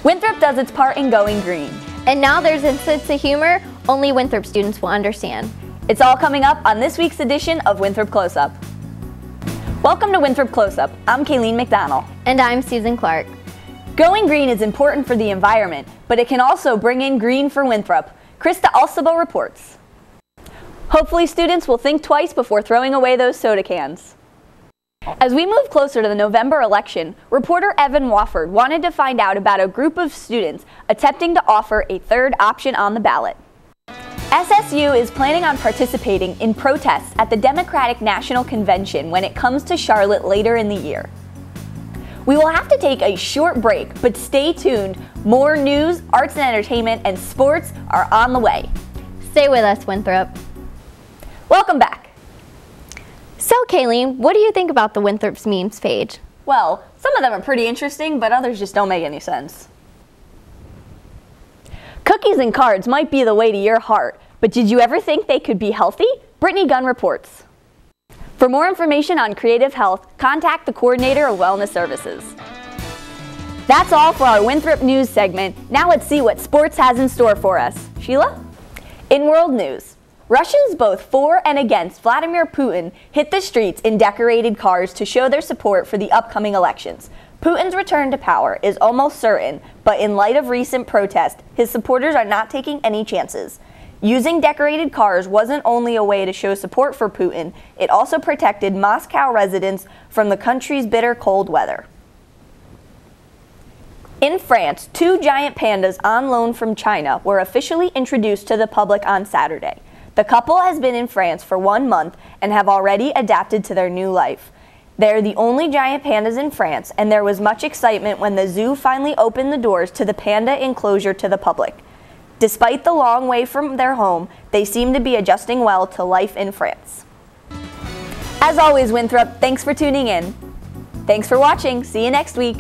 Winthrop does its part in going green. And now there's a sense of humor only Winthrop students will understand. It's all coming up on this week's edition of Winthrop Close Up. Welcome to Winthrop Close Up. I'm Kayleen McDonald. And I'm Susan Clark. Going green is important for the environment, but it can also bring in green for Winthrop. Krista Alsabo reports. Hopefully students will think twice before throwing away those soda cans. As we move closer to the November election, reporter Evan Wofford wanted to find out about a group of students attempting to offer a third option on the ballot. SSU is planning on participating in protests at the Democratic National Convention when it comes to Charlotte later in the year. We will have to take a short break, but stay tuned. More news, arts and entertainment, and sports are on the way. Stay with us, Winthrop. Welcome back. So, Kayleen, what do you think about the Winthrop's memes page? Well, some of them are pretty interesting, but others just don't make any sense. Cookies and cards might be the way to your heart, but did you ever think they could be healthy? Brittany Gunn reports. For more information on creative health, contact the Coordinator of Wellness Services. That's all for our Winthrop News segment. Now let's see what sports has in store for us. Sheila? In world news, Russians both for and against Vladimir Putin hit the streets in decorated cars to show their support for the upcoming elections. Putin's return to power is almost certain, but in light of recent protests, his supporters are not taking any chances. Using decorated cars wasn't only a way to show support for Putin, it also protected Moscow residents from the country's bitter cold weather. In France, 2 giant pandas on loan from China were officially introduced to the public on Saturday. The couple has been in France for 1 month and have already adapted to their new life. They're the only giant pandas in France, and there was much excitement when the zoo finally opened the doors to the panda enclosure to the public. Despite the long way from their home, they seem to be adjusting well to life in France. As always, Winthrop, thanks for tuning in. Thanks for watching. See you next week.